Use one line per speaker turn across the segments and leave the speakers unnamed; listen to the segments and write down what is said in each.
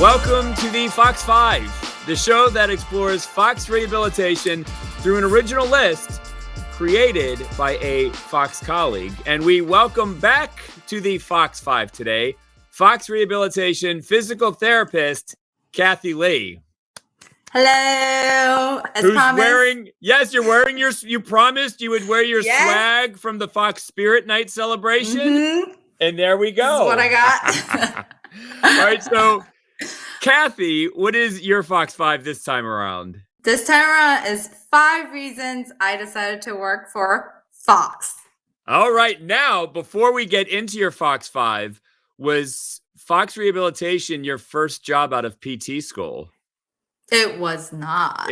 Welcome to the Fox 5, the show that explores Fox Rehabilitation through an original list created by a Fox colleague. And we welcome back to the Fox 5 today, Fox Rehabilitation physical therapist, Cathy Lee.
Hello.
Who's wearing, yes, you're wearing you promised you would wear your swag from the Fox Spirit Night celebration. Mm-hmm. And there we go.
This is what I got.
All right, so Cathy, what is your Fox 5 this time around?
This time around is 5 reasons I decided to work for Fox.
All right, now, before we get into your Fox 5, was Fox Rehabilitation your first job out of PT school?
It was not.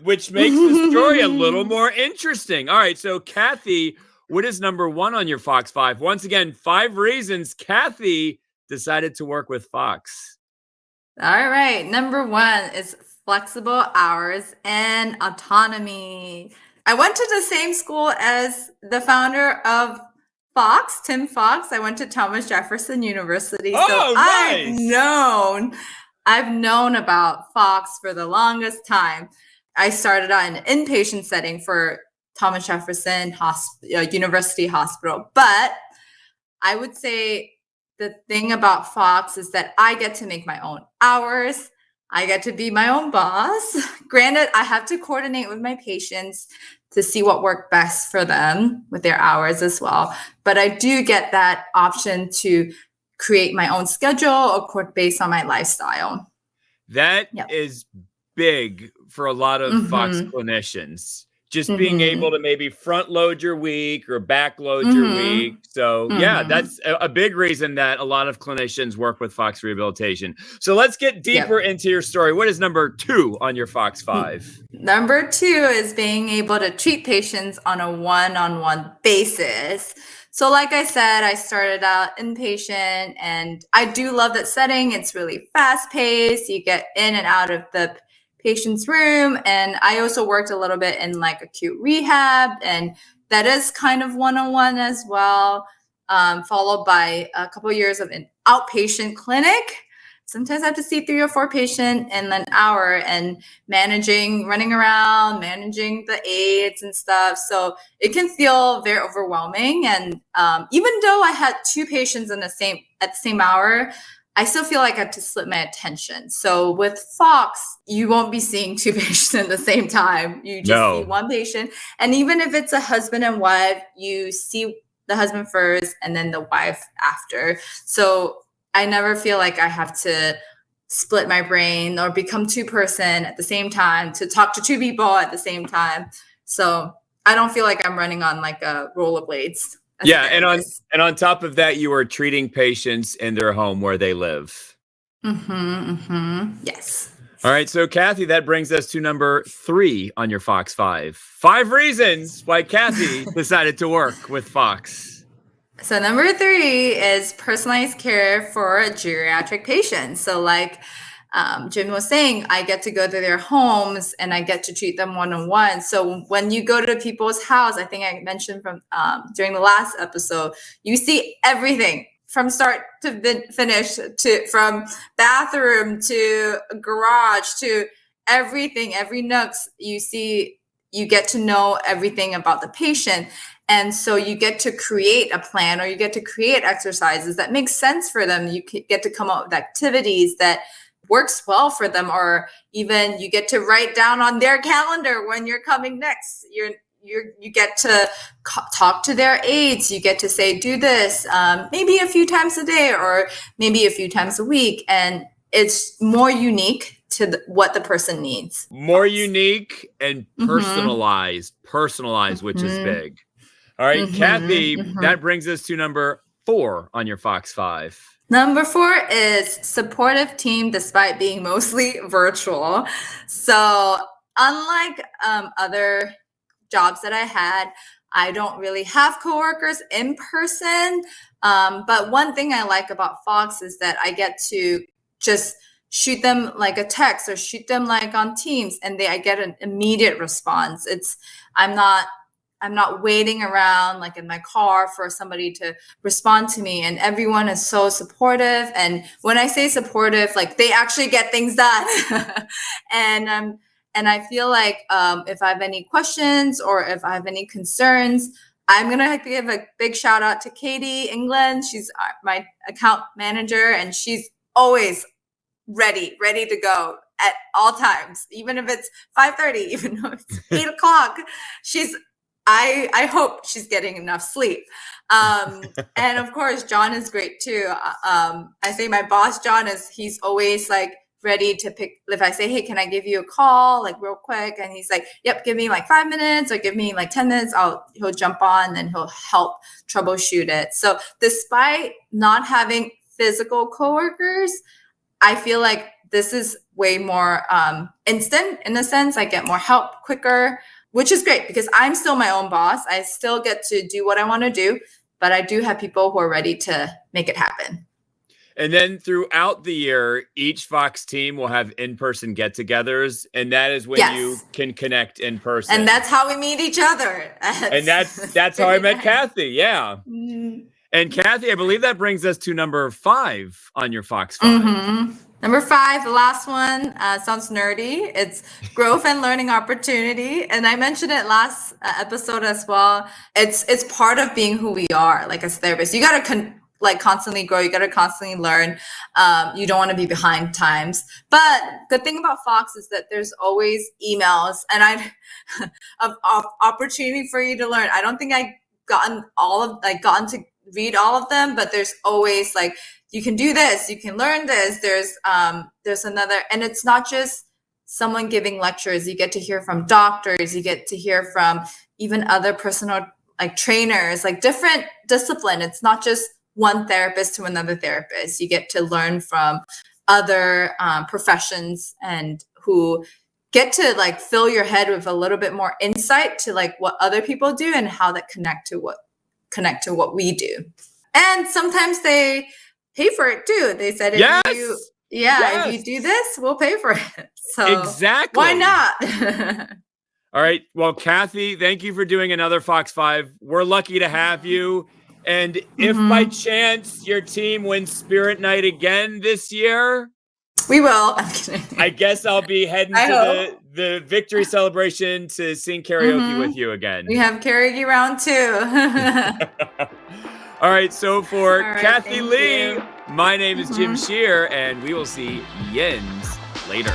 Which makes the story a little more interesting. All right, so Cathy, what is number 1 on your Fox 5? Once again, 5 reasons Cathy decided to work with Fox.
All right, number 1 is flexible hours and autonomy. I went to the same school as the founder of Fox, Tim Fox. I went to Thomas Jefferson University.
Oh, nice.
I've known about Fox for the longest time. I started out in an inpatient setting for Thomas Jefferson University Hospital. But I would say the thing about Fox is that I get to make my own hours. I get to be my own boss. Granted, I have to coordinate with my patients to see what works best for them with their hours as well. But I do get that option to create my own schedule based on my lifestyle.
That is big for a lot of Fox clinicians. Just being able to maybe front load your week or back load your week. So yeah, that's a big reason that a lot of clinicians work with Fox Rehabilitation. So let's get deeper into your story. What is number 2 on your Fox 5?
Number 2 is being able to treat patients on a one-on-one basis. So like I said, I started out inpatient and I do love that setting. It's really fast paced. You get in and out of the patient's room. And I also worked a little bit in like acute rehab, and that is kind of one-on-one as well, followed by a couple of years of an outpatient clinic. Sometimes I have to see 3 or 4 patients in an hour and running around, managing the aides and stuff. So it can feel very overwhelming. And even though I had 2 patients at the same hour, I still feel like I have to split my attention. So with Fox, you won't be seeing 2 patients at the same time. You just see 1 patient. And even if it's a husband and wife, you see the husband first and then the wife after. So I never feel like I have to split my brain or become 2-person at the same time to talk to 2 people at the same time. So I don't feel like I'm running on like a rollerblades.
Yeah, and on top of that, you are treating patients in their home where they live.
Yes.
All right, so Cathy, that brings us to number 3 on your Fox 5. 5 reasons why Cathy decided to work with Fox.
So number 3 is personalized care for geriatric patients. So like Jim was saying, I get to go to their homes and I get to treat them one-on-one. So when you go to people's house, I think I mentioned from during the last episode, you see everything from start to finish, from bathroom to garage to everything, every nook. You get to know everything about the patient. And so you get to create a plan, or you get to create exercises that make sense for them. You get to come up with activities that works well for them, or even you get to write down on their calendar when you're coming next. You get to talk to their aides. You get to say, do this maybe a few times a day or maybe a few times a week. And it's more unique to what the person needs.
More unique and personalized, which is big. All right, Cathy, that brings us to number 4 on your Fox 5.
Number 4 is supportive team despite being mostly virtual. So unlike other jobs that I had, I don't really have coworkers in person. But one thing I like about Fox is that I get to just shoot them like a text or shoot them like on Teams, and I get an immediate response. I'm not waiting around like in my car for somebody to respond to me. And everyone is so supportive. And when I say supportive, like they actually get things done. And I feel like if I have any questions or if I have any concerns, I'm going to give a big shout out to Katie England. She's my account manager, and she's always ready to go at all times, even if it's 5:30, even though it's 8 o'clock. I hope she's getting enough sleep. And of course, John is great too. I say my boss, John, he's always like ready to pick. If I say, hey, can I give you a call like real quick? And he's like, yep, give me like 5 minutes or give me like 10 minutes. He'll jump on and he'll help troubleshoot it. So despite not having physical coworkers, I feel like this is way more instant in a sense. I get more help quicker, which is great because I'm still my own boss. I still get to do what I want to do, but I do have people who are ready to make it happen.
And then throughout the year, each Fox team will have in-person get-togethers, and that is when you can connect in person.
And that's how we meet each other.
And that's how I met Cathy. Yeah. Mm-hmm. And Cathy, I believe that brings us to number 5 on your Fox 5.
Mm-hmm. Number 5, the last one, sounds nerdy. It's growth and learning opportunity. And I mentioned it last episode as well. It's part of being who we are, like as therapists. You got to constantly grow. You got to constantly learn. You don't want to be behind times. But the thing about Fox is that there's always emails and of opportunity for you to learn. I don't think I've gotten to read all of them, but there's always like, you can do this, you can learn this. There's another, and it's not just someone giving lectures. You get to hear from doctors, you get to hear from even other personal like trainers, like different discipline. It's not just one therapist to another therapist. You get to learn from other professions and who get to like fill your head with a little bit more insight to like what other people do and how that connect to what we do. And sometimes they pay for it too. They said, if you do this, we'll pay for it. So
exactly.
Why not?
All right. Well, Cathy, thank you for doing another Fox 5. We're lucky to have you. And if by chance your team wins Spirit Night again this year,
we will. I'm kidding.
I guess I'll be heading to the victory celebration to sing karaoke with you again.
We have karaoke round 2.
All right. So for Cathy Lee, my name is Jim Shear, and we will see Yins later.